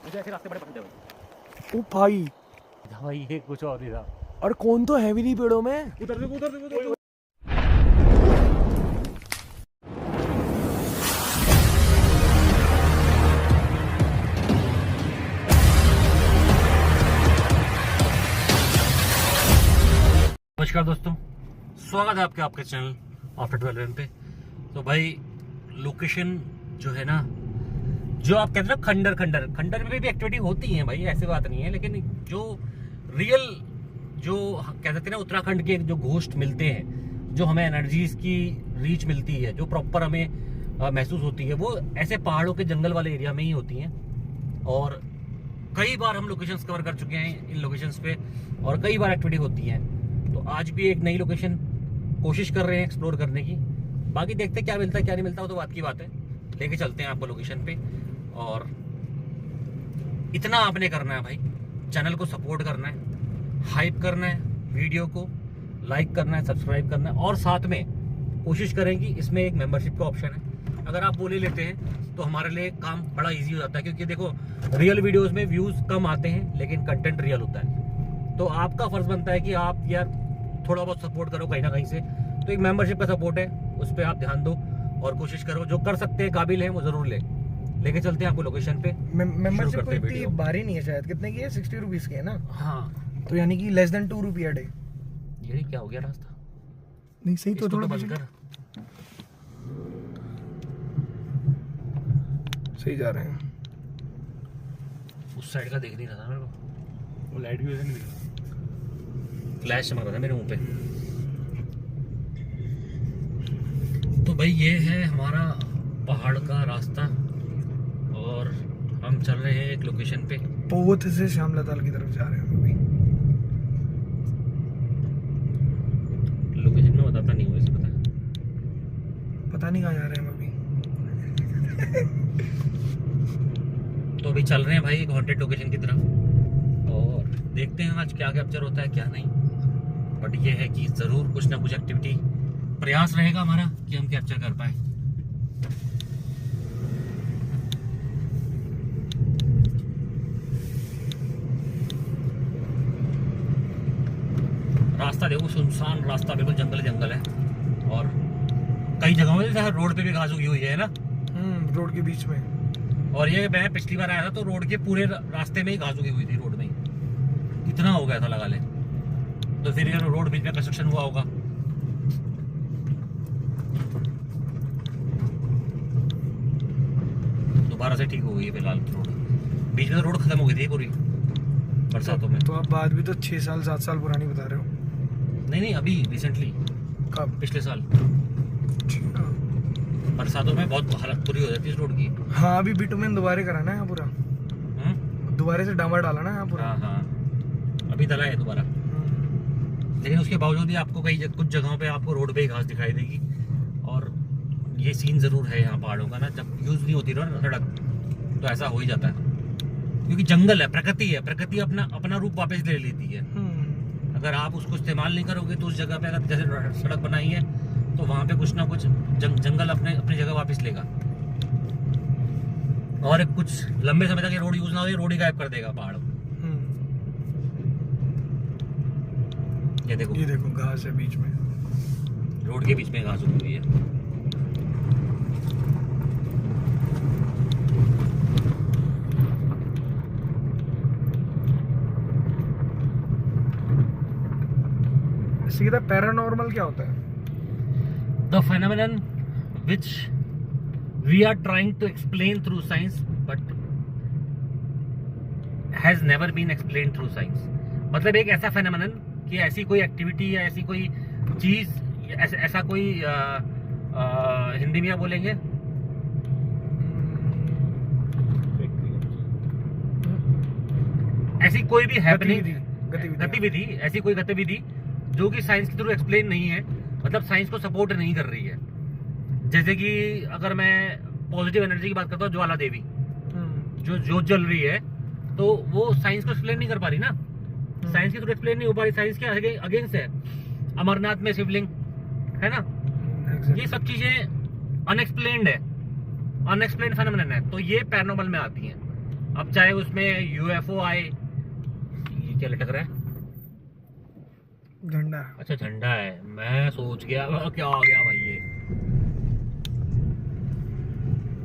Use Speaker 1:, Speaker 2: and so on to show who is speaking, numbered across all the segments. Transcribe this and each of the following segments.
Speaker 1: मुझे ऐसे रास्ते बड़े पसंद है भाई।
Speaker 2: ओ भाई,
Speaker 1: भाई ये कुछ और ही था।
Speaker 2: और कौन तो है भी नहीं पेड़ों में।
Speaker 1: उधर नमस्कार दोस्तों, स्वागत है आपके चैनल आफ्टर 12 पे। तो भाई लोकेशन जो है ना, जो आप कहते हैं खंडर खंडर में भी एक्टिविटी होती है भाई, ऐसी बात नहीं है, लेकिन जो रियल जो कह सकते हैं ना उत्तराखंड के जो घोस्ट मिलते हैं, जो हमें एनर्जीज की रीच मिलती है, जो प्रॉपर हमें महसूस होती है, वो ऐसे पहाड़ों के जंगल वाले एरिया में ही होती हैं। और कई बार हम लोकेशंस कवर कर चुके हैं इन लोकेशंस पे, और कई बार एक्टिविटी होती है। तो आज भी एक नई लोकेशन कोशिश कर रहे हैं एक्सप्लोर करने की। बाकी देखते हैं क्या मिलता है क्या नहीं मिलता, वो तो बात की बात है। लेके चलते हैं आपको लोकेशन पे। और इतना आपने करना है भाई, चैनल को सपोर्ट करना है, हाइप करना है, वीडियो को लाइक करना है, सब्सक्राइब करना है, और साथ में कोशिश करेंगे इसमें एक मेंबरशिप का ऑप्शन है। अगर आप वो ले लेते हैं तो हमारे लिए काम बड़ा इजी हो जाता है, क्योंकि देखो रियल वीडियोस में व्यूज़ कम आते हैं लेकिन कंटेंट रियल होता है। तो आपका फर्ज बनता है कि आप यार थोड़ा बहुत सपोर्ट करो कहीं ना कहीं से। तो एक मेंबरशिप का सपोर्ट है, उस पर आप ध्यान दो और कोशिश करो, जो कर सकते हैं काबिल हैं वो जरूर लेके चलते हैं आपको लोकेशन पे।
Speaker 2: मेंबरशिप कोई इतनी भारी नहीं है शायद, कितने की है? 60 रुपीज की है ना?
Speaker 1: हाँ,
Speaker 2: तो यानी कि लेस देन 2 रुपया डे।
Speaker 1: ये क्या हो गया रास्ता?
Speaker 2: नहीं सही तो थोड़ा
Speaker 1: बंद कर।
Speaker 2: सही जा रहे हैं।
Speaker 1: उस साइड का देख नहीं रहा था मेरे को,
Speaker 2: वो लाइट भी वैसे नहीं दिख रहा।
Speaker 1: फ्लैश चमक रहा था मेरे मुंह पे। तो भाई ये है हमारा पहाड़ का रास्ता, और हम चल रहे हैं एक लोकेशन पे।
Speaker 2: पोत से श्यामला की तरफ जा रहे हैं अभी।
Speaker 1: लोकेशन में बताता नहीं हूँ इसे,
Speaker 2: पता नहीं कहाँ जा रहे हैं हम अभी।
Speaker 1: तो अभी चल रहे हैं भाई एक हॉन्टेड लोकेशन की तरफ, और देखते हैं आज क्या कैप्चर होता है क्या नहीं। बट ये है कि जरूर कुछ ना कुछ एक्टिविटी प्रयास रहेगा हमारा कि हम कैप्चर कर पाए। रास्ता देखो, सुनसान रास्ता, बिल्कुल जंगल है। और कई जगहों में रोड पे भी घास उगी हुई है ना।
Speaker 2: रोड के बीच में।
Speaker 1: और ये मैं पिछली बार आया था तो रोड के पूरे रास्ते में ही घास उगी हुई थी, रोड में ही इतना हो गया था लगा ले। तो फिर ये रोड बीच में कंस्ट्रक्शन हुआ होगा। दोबारा से ठीक हो गई है फिलहाल रोड। बीच में तो रोड खत्म हो गई थी पूरी बरसातों में।
Speaker 2: तो आप बात भी तो 6 साल 7 साल पुरानी बता रहे हो?
Speaker 1: नहीं अभी रिसेंटली।
Speaker 2: कब?
Speaker 1: पिछले साल बरसातों में बहुत हालत बुरी हो जाती है इस रोड की।
Speaker 2: हाँ, अभी बिटुमेन दोबारा करा ना यहाँ पूरा। दोबारा से डामर डाला ना यहाँ पूरा।
Speaker 1: हाँ अभी डला है दोबारा। लेकिन उसके बावजूद भी आपको कुछ जगहों पे आपको रोड पे ही घास दिखाई देगी। और ये सीन जरूर है यहाँ पहाड़ों का ना, जब यूज नहीं होती ना सड़क तो ऐसा हो ही जाता है, क्योंकि जंगल है, प्रकृति है, प्रकृति अपना रूप वापस ले लेती है। अगर आप उसको इस्तेमाल नहीं करोगे तो उस जगह पे अगर जैसे सड़क बनाई है तो वहाँ पे कुछ ना कुछ जंगल अपनी जगह वापस लेगा। और कुछ लंबे समय तक ये रोड यूज ना हो, ये रोड ही गायब कर देगा पहाड़। ये देखो
Speaker 2: घास है बीच में,
Speaker 1: रोड के बीच में घास उगी हुई है।
Speaker 2: सीधा पैरानॉर्मल क्या होता है?
Speaker 1: The phenomenon which we are trying to explain through science but has never been explained through science। मतलब एक ऐसा phenomenon कि ऐसी कोई एक्टिविटी या ऐसी कोई चीज, ऐसा कोई हिंदी में क्या बोलेंगे, ऐसी कोई भी हैपनिंग, गतिविधि, ऐसी कोई गतिविधि जो कि साइंस के थ्रू एक्सप्लेन नहीं है, मतलब साइंस को सपोर्ट नहीं कर रही है। जैसे कि अगर मैं पॉजिटिव एनर्जी की बात करता हूँ, ज्वाला देवी जो जल रही है, तो वो साइंस को एक्सप्लेन नहीं कर पा रही ना, साइंस के थ्रू एक्सप्लेन नहीं हो पा रही, साइंस के अगेंस्ट है। अमरनाथ में शिवलिंग है ना, ये सब चीजें अनएक्सप्लेन्ड है, अनएक्सप्लेन्ड फेनोमेनन है, तो ये पैरानॉर्मल में आती हैं। अब चाहे उसमें यूएफओ आए, ये क्या लटक रहा है?
Speaker 2: झंडा।
Speaker 1: अच्छा झंडा है, मैं सोच गया क्या आ गया भाई ये।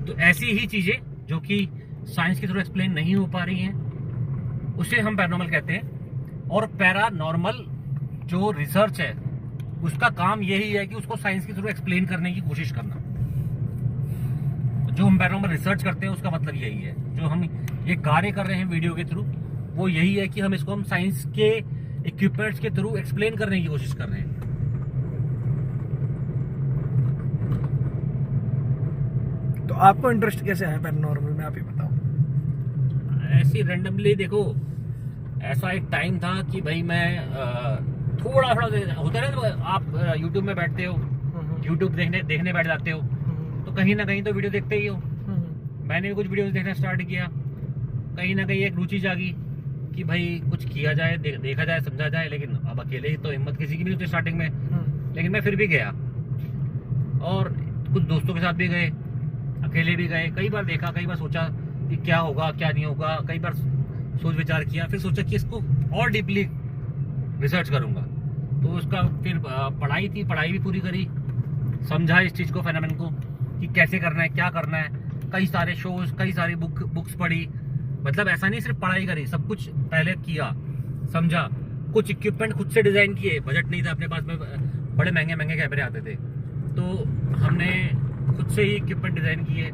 Speaker 1: तो ऐसी ही चीजें जो कि साइंस के थ्रू एक्सप्लेन नहीं हो पा रही हैं, उसे हम पैरानॉर्मल कहते हैं। और पैरानॉर्मल जो रिसर्च है उसका काम यही है कि उसको साइंस के थ्रू एक्सप्लेन करने की कोशिश करना। जो हम पैरानॉर्मल रिसर्च करते हैं उसका मतलब यही है। जो हम ये कार्य कर रहे हैं वीडियो के थ्रू, वो यही है कि हम इसको हम साइंस के इक्विपमेंट्स के थ्रू एक्सप्लेन करने की कोशिश कर रहे हैं।
Speaker 2: तो आपको इंटरेस्ट कैसे आया पैरानॉर्मल में, आप ही बताओ।
Speaker 1: ऐसी रैंडमली देखो, ऐसा एक टाइम था कि भाई मैं थोड़ा होता है ना, आप यूट्यूब में बैठते हो, यूट्यूब देखने बैठ जाते हो, तो कहीं ना कहीं तो वीडियो देखते ही हो। मैंने भी कुछ वीडियोस देखना स्टार्ट किया, कहीं ना कहीं एक रुचि जागी कि भाई कुछ किया जाए, देखा जाए, समझा जाए। लेकिन अब अकेले ही तो हिम्मत किसी की नहीं होती स्टार्टिंग में। लेकिन मैं फिर भी गया, और कुछ दोस्तों के साथ भी गए, अकेले भी गए। कई बार देखा, कई बार सोचा कि क्या होगा क्या नहीं होगा, कई बार सोच विचार किया, फिर सोचा कि इसको और डीपली रिसर्च करूंगा। तो उसका फिर पढ़ाई थी, पढ़ाई भी पूरी करी, समझा इस चीज को, फेनोमेन को, कि कैसे करना है, क्या करना है। कई सारे शोज, कई सारी बुक्स पढ़ी। मतलब ऐसा नहीं सिर्फ पढ़ाई करी, सब कुछ पहले किया, समझा। कुछ इक्विपमेंट खुद से डिजाइन किए, बजट नहीं था अपने पास में, बड़े महंगे महंगे कैमरे आते थे, तो हमने खुद से ही इक्विपमेंट डिजाइन किए।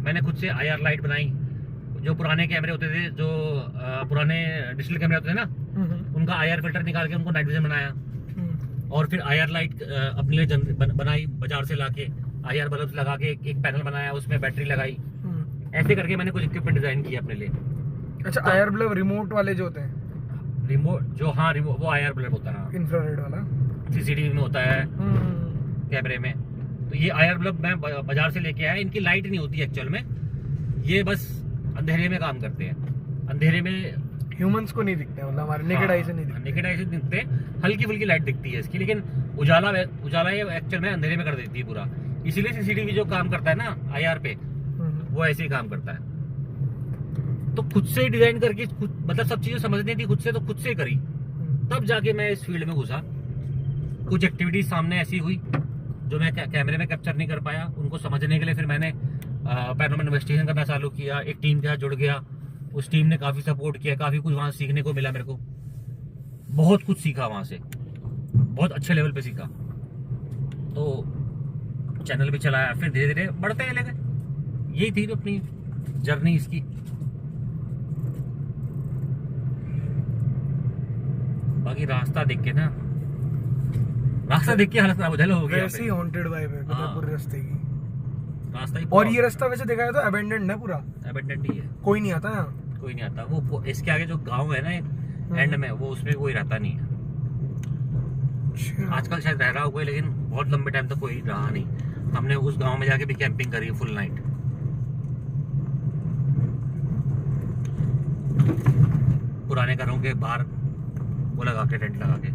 Speaker 1: मैंने खुद से IR लाइट बनाई। जो पुराने कैमरे होते थे, जो पुराने डिजिटल कैमरे होते थे ना, उनका IR फिल्टर निकाल के उनको नाइट विजन बनाया, और फिर IR लाइट अपने लिए बनाई बाजार से लाके, IR बल्ब लगा के एक पैनल बनाया, उसमें बैटरी लगाई। ऐसे करके मैंने कुछ इक्विपमेंट डिजाइन किया अपने लिए।
Speaker 2: अच्छा, IR बल्ब रिमोट वाले जो होते हैं,
Speaker 1: रिमोट जो, हाँ रिमोट, वो IR बल्ब होता है,
Speaker 2: इंफ्रारेड वाला,
Speaker 1: CCTV में होता है, कैमरे में। तो ये IR बल्ब मैं बाजार से लेके आया। इनकी लाइट नहीं होती एक्चुअल में, ये बस अंधेरे में काम करते हैं। अंधेरे में
Speaker 2: ह्यूमंस को नहीं दिखते, मतलब हमारे नेकेड आई से नहीं दिखते।
Speaker 1: नेकेड आई से दिखते, हल्की फुल्की लाइट दिखती है इसकी, लेकिन उजाला ये एक्चुअल में अंधेरे में कर देती है पूरा। इसीलिए CCTV जो काम करता है ना IR पे, वो ऐसे ही काम करता है। तो खुद से डिजाइन करके, मतलब सब चीजें समझनी थी खुद से, तो खुद से करी। तब जाके मैं इस फील्ड में घुसा। कुछ एक्टिविटीज सामने ऐसी हुई जो मैं कैमरे में कैप्चर नहीं कर पाया, उनको समझने के लिए फिर मैंने पैरानॉर्मल इन्वेस्टिगेशन करना चालू किया। एक टीम के साथ जुड़ गया, उस टीम ने काफी सपोर्ट किया, काफी कुछ वहां सीखने को मिला मेरे को। बहुत कुछ सीखा वहां से, बहुत अच्छे लेवल पे सीखा। तो चैनल भी चलाया, फिर धीरे धीरे बढ़ते चले गए। यही थी अपनी जर्नी इसकी। बाकी रास्ता देख के ना, रास्ता देख के हालत खराब हो गई।
Speaker 2: वैसे ही हॉन्टेड वाइब है पूरे रास्ते की।
Speaker 1: रास्ता ही,
Speaker 2: और ये रास्ता वैसे देखा जाए तो अबेंडेंड है पूरा,
Speaker 1: अबेंडेंड ही है,
Speaker 2: कोई नहीं आता यहाँ,
Speaker 1: कोई नहीं आता। वो इसके आगे जो गांव है ना एंड में, वो उसमें कोई रहता नहीं है। आजकल शायद रह रहा हो कोई, लेकिन बहुत लंबे टाइम तक कोई रहा नहीं। हमने उस गांव में जाके भी कैंपिंग करी फुल नाइट। पुराने घरों के बाहर वो लगा के, टेंट लगा के।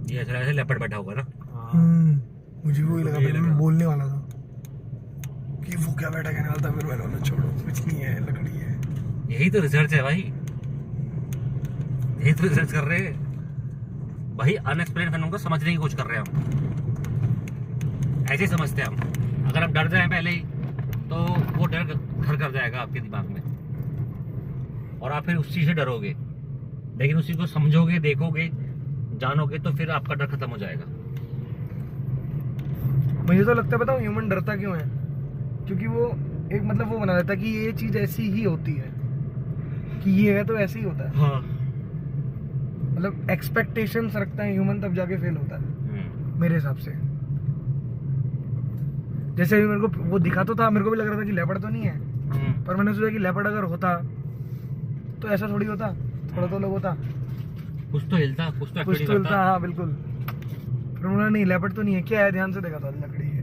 Speaker 1: ये ऐसे लेपर्ड बैठा होगा ना।
Speaker 2: मुझे वही लगा, पहले मैं बोलने वाला था कि वो क्या बैठा कहने वाला था, फिर मैंने बोला छोड़ो, कुछ नहीं है, लकड़ी है।
Speaker 1: यही तो रिसर्च है भाई, यही तो रिसर्च कर रहे हैं भाई। अनएक्सप्लेन फिल्म को समझने की कोशिश कर रहे हैं हम, ऐसे समझते हैं हम। अगर आप डर जाए पहले ही, तो वो डर घर कर जाएगा आपके दिमाग में, और आप फिर उस चीज से डरोगे। लेकिन उस चीज को समझोगे, देखोगे, जानोगे, तो फिर आपका डर खत्म हो जाएगा।
Speaker 2: मुझे तो लगता है, बताऊं ह्यूमन डरता क्यों है? क्योंकि वो एक मतलब वो बना देता है कि ये चीज ऐसी ही होती है, कि ये है तो ऐसे ही होता है।
Speaker 1: हाँ।
Speaker 2: मतलब एक्सपेक्टेशंस रखता है ह्यूमन, तब जाके फेल होता है। मेरे हिसाब से। जैसे अभी मेरे को वो दिखा तो था, मेरे को भी लग रहा था कि लेपर्ड तो नहीं है, पर मैंने सोचा कि लेपर्ड अगर होता तो ऐसा थोड़ी होता, थोड़ा तो अलग होता,
Speaker 1: कुछ तो हिलता, कुछ तो
Speaker 2: कुछ
Speaker 1: एक्टिविटी
Speaker 2: तो हिलता।
Speaker 1: करता।
Speaker 2: हाँ बिल्कुल। पर उन्होंने नहीं, लेपर्ड तो नहीं है, क्या है, ध्यान से देखा था, लकड़ी है।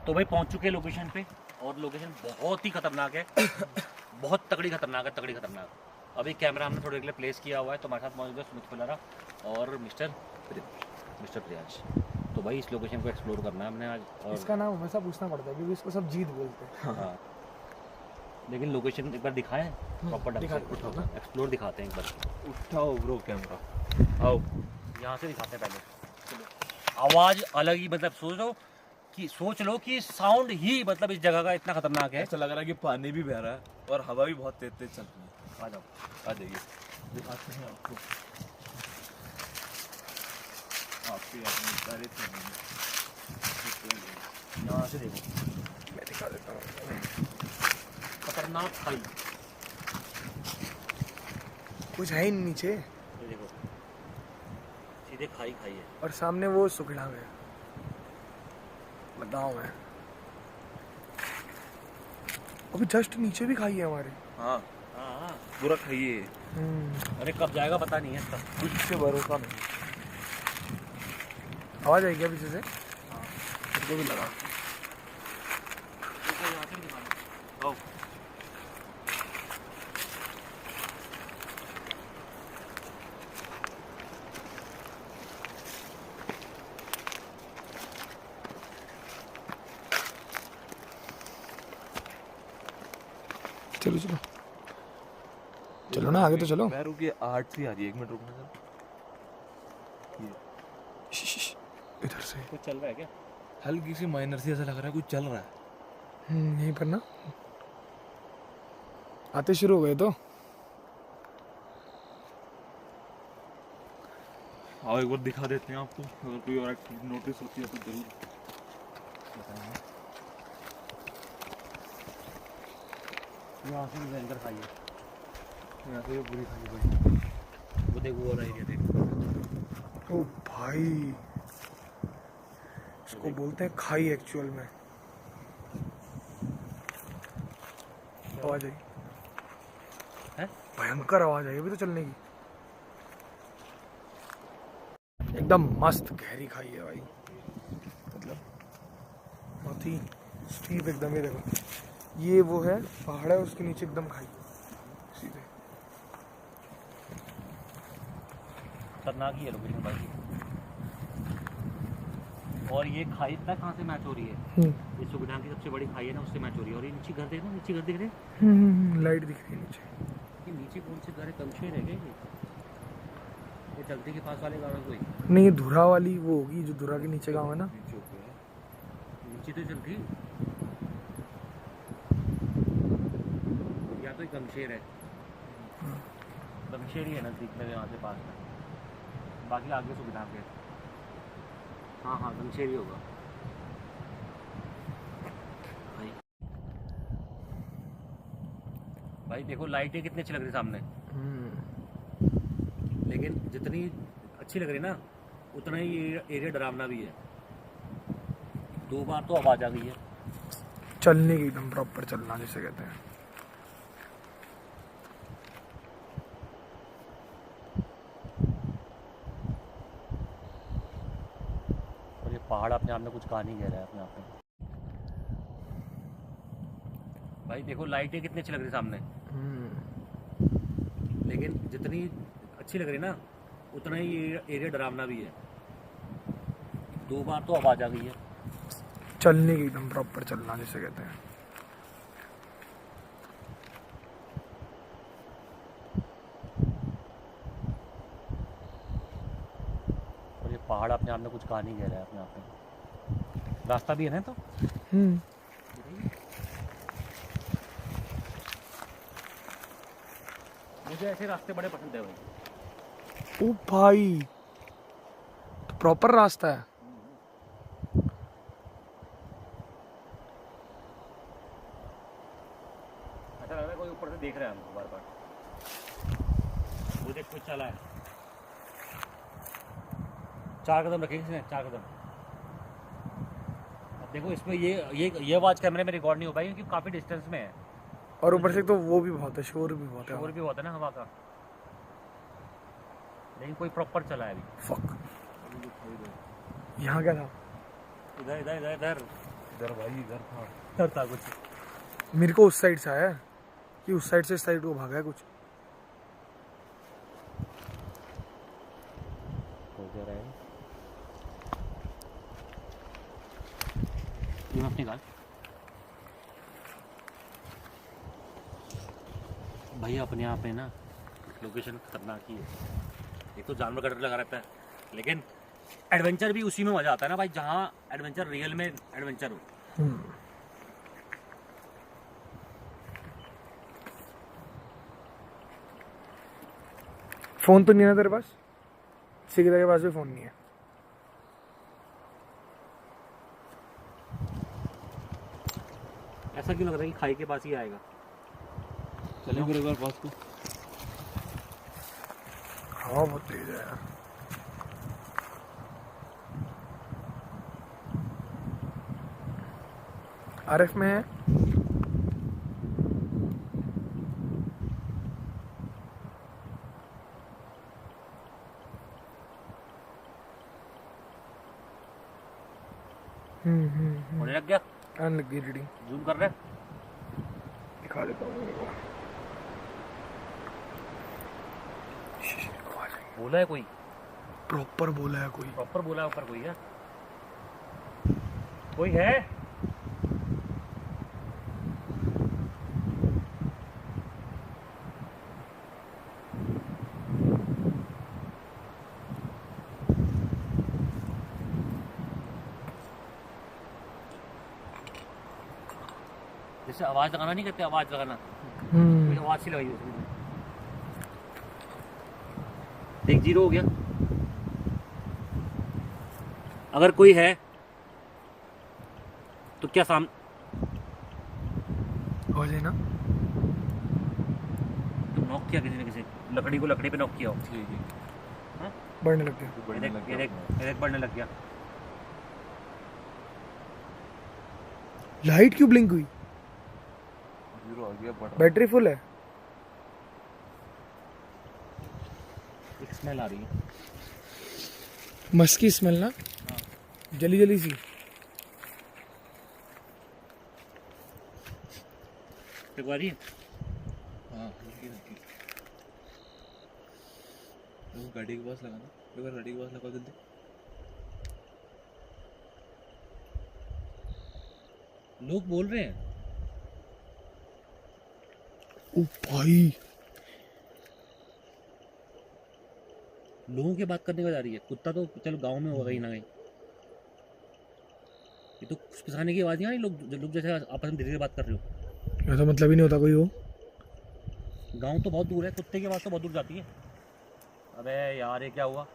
Speaker 1: तो भाई पहुंच चुके हैं लोकेशन पे, और लोकेशन बहुत ही खतरनाक है। बहुत तगड़ी खतरनाक है, तगड़ी खतरनाक। अभी कैमरा हमने थोड़ी देर के लिए प्लेस किया हुआ है, तो हमारे साथ मौजूद है सुमित फुलारा और मिस्टर प्रियांश। तो भाई इस लोकेशन को एक्सप्लोर करना है हमने आज। और
Speaker 2: इसका नाम हमेशा पूछना पड़ता है क्योंकि इसको सब जीत बोलते हैं।
Speaker 1: हाँ, लेकिन लोकेशन एक बार दिखाएं प्रॉपर ढंग
Speaker 2: दिखा
Speaker 1: से,
Speaker 2: दो ना।
Speaker 1: एक्सप्लोर दिखाते हैं एक बार।
Speaker 3: उठाओ ब्रो कैमरा, आओ।
Speaker 1: यहाँ से दिखाते हैं पहले। आवाज़ अलग ही, मतलब सोच लो कि साउंड ही मतलब इस जगह का इतना खतरनाक है।
Speaker 3: ऐसा लग रहा है कि पानी भी बह रहा है और हवा भी बहुत तेज तेज चल रही है।
Speaker 1: आ जाओ,
Speaker 3: आ जाइए, दिखाते हैं आपको। आपके अपने सारे
Speaker 1: यहाँ से देखो,
Speaker 2: मैं दिखा देता हूँ।
Speaker 1: खतरनाक खाई।
Speaker 2: कुछ है ही नहीं नीचे,
Speaker 1: ये देखो, सीधे खाई खाई है।
Speaker 2: और सामने वो सुखड़ा है, गाँव है। अभी जस्ट नीचे भी खाई है हमारे।
Speaker 3: हाँ,
Speaker 1: हाँ,
Speaker 3: पूरा खाइए।
Speaker 1: अरे कब जाएगा पता नहीं है इसका।
Speaker 3: कुछ से भरोसा नहीं।
Speaker 2: आवाज आई क्या पीछे से?
Speaker 3: मेरे को भी लगा।
Speaker 1: यहाँ से भी दिखा दो। आओ।
Speaker 2: चलो चलो चलो ना, आगे तो चलो।
Speaker 3: मैं रुकिए, 8 से आ रही है, 1 मिनट रुकना सर।
Speaker 2: इधर से
Speaker 1: कुछ चल रहा है क्या?
Speaker 3: हल्की सी माइनर सी ऐसा लग रहा है कुछ चल रहा है।
Speaker 2: यहीं पर ना आते शुरू हो गए तो।
Speaker 3: आओ एक बार दिखा देते हैं आपको, अगर कोई और एक्टिविटी नोटिस होती है तो जरूर बताएंगे।
Speaker 1: यहाँ से भी भयंकर खाई है।
Speaker 3: यहाँ से ये पूरी खाई भाई।
Speaker 1: वो देखो, वो वाला एरिया देखो।
Speaker 2: ओ भाई, इसको बोलते हैं खाई एक्चुअल में। आवाज आई
Speaker 1: है?
Speaker 2: भयंकर आवाज आई अभी तो चलने की। एकदम मस्त गहरी खाई है भाई, मतलब बहुत ही स्टीप एकदम। ये देखो, ये वो है पहाड़ है, उसके नीचे एकदम खाई सीधे।
Speaker 1: खतरनाक ही है लोकेशन भाई। और ये खाई इतना कहाँ से मैच हो रही है? ये सुगडांग की सबसे बड़ी खाई है ना, उससे मैच हो रही है। और ये नीचे घर देख रहे हो, नीचे घर दिख रहे हैं।
Speaker 2: लाइट दिख रही है नीचे।
Speaker 1: ये नीचे कौन से घर है? कमशेर है क्या ये चलती के पास वाले गाँव है कोई?
Speaker 2: नहीं, ये धुरा वाली वो होगी जो धुरा के नीचे गाँव है ना।
Speaker 3: नीचे हो गया।
Speaker 1: नीचे तो चलती, या तो कमशेर है। कमशेर ही है नजदीक में, यहाँ से पास में। बाकी आगे सुगडांग है। हाँ हाँ, कमशेर ही होगा भाई। भाई देखो, लाइटें कितनी अच्छी लग रही सामने, लेकिन जितनी अच्छी लग रही ना, उतना ही एरिया डरावना भी है। 2 बार तो आवाज आ गई है।
Speaker 2: चलने की एकदम प्रॉपर चलना जिसे कहते हैं।
Speaker 1: और ये पहाड़ अपने आप में कुछ कहानी कह रहा है अपने आप में। भाई देखो, लाइटें कितनी अच्छी लग रही सामने, लेकिन जितनी अच्छी लग रही ना, उतना ही एरिया डरावना भी है। 2 बार तो आवाज आ गई है।
Speaker 2: चलने की एकदम प्रॉपर चलना जिसे कहते हैं।
Speaker 1: और ये पहाड़ अपने आप में कुछ कहानी कह रहा है अपने आप में। रास्ता भी है ना तो। मुझे ऐसे रास्ते बड़े पसंद है भाई।
Speaker 2: ओ भाई, तो प्रॉपर रास्ता है।
Speaker 1: से देख रहे हैं हमको बार बार। वो देख कुछ चला है, 4 कदम रखे इसने, 4 कदम। अब देखो इसमें ये आवाज़ कैमरे में रिकॉर्ड नहीं हो पाई क्योंकि काफ़ी डिस्टेंस में है
Speaker 2: और ऊपर से तो वो भी बहुत है, शोर भी बहुत है।
Speaker 1: और भी होता है ना हवा का, लेकिन कोई प्रॉपर चला है अभी।
Speaker 2: फक, यहाँ क्या था?
Speaker 1: इधर इधर इधर इधर
Speaker 3: इधर भाई, इधर था।
Speaker 1: इधर था कुछ।
Speaker 2: मेरे को उस साइड से आया है कि उस साइड से इस साइड को भागा है कुछ।
Speaker 1: हो क्या रहा है ये, मत निकाल भैया। अपने यहाँ पे ना लोकेशन खतरनाक ही है। एक तो जानवर का डर लगा रहता है, लेकिन एडवेंचर भी उसी में मजा आता है ना भाई, जहाँ एडवेंचर रियल में एडवेंचर हो।
Speaker 2: फोन तो नहीं है ना तेरे पास? सिकंदर के पास भी फोन नहीं है।
Speaker 1: ऐसा क्यों लग रहा है कि खाई के पास ही आएगा?
Speaker 3: चलें फिर एक बार पास को।
Speaker 2: हवा बहुत तेज है यार। आरएफ में है।
Speaker 1: होने लग गया,
Speaker 2: आने लग गई रीडिंग।
Speaker 1: जूम कर रहे हैं।
Speaker 2: दिखा देता हूँ मेरे को।
Speaker 1: बोला है कोई,
Speaker 2: प्रॉपर बोला है कोई।
Speaker 1: प्रॉपर बोला है ऊपर कोई है, कोई है। जैसे आवाज लगाना नहीं कहते, आवाज लगाना, कोई आवाज सी लगाई उसमें। देख 0 हो गया। अगर कोई है तो क्या साम
Speaker 2: हो जाए ना।
Speaker 1: तो नॉक किया किसी ने, किसी लकड़ी को लकड़ी पे नॉक किया हो।
Speaker 3: ठीक है,
Speaker 1: हाँ?
Speaker 2: बढ़ने लग गया।
Speaker 3: बढ़ने लग गया।
Speaker 1: ये देख बढ़ने लग गया।
Speaker 2: लाइट क्यों ब्लिंक हुई?
Speaker 3: 0 आ गया, बढ़ रहा।
Speaker 2: बैटरी फुल है।
Speaker 1: एक स्मेल आ रही है,
Speaker 2: मस्की स्मेल ना, जली जली सी।
Speaker 1: एक बार ही
Speaker 3: हाँ, हल्की हल्की। तो गाड़ी के पास लगाना, एक बार गाड़ी के पास लगा जल्दी।
Speaker 1: लोग बोल रहे हैं।
Speaker 2: ओ भाई,
Speaker 1: लोगों की बात करने को जा रही है। कुत्ता तो चलो गांव में होगा कहीं ना कहीं, ये तो फुसफुसाने की आवाज नहीं आ रही। लोग जैसे आपस में धीरे धीरे बात कर रहे हो।
Speaker 2: ऐसा मतलब ही नहीं होता कोई हो।
Speaker 1: गांव तो बहुत दूर है, कुत्ते की आवाज तो बहुत दूर जाती है। अबे यार ये क्या हुआ?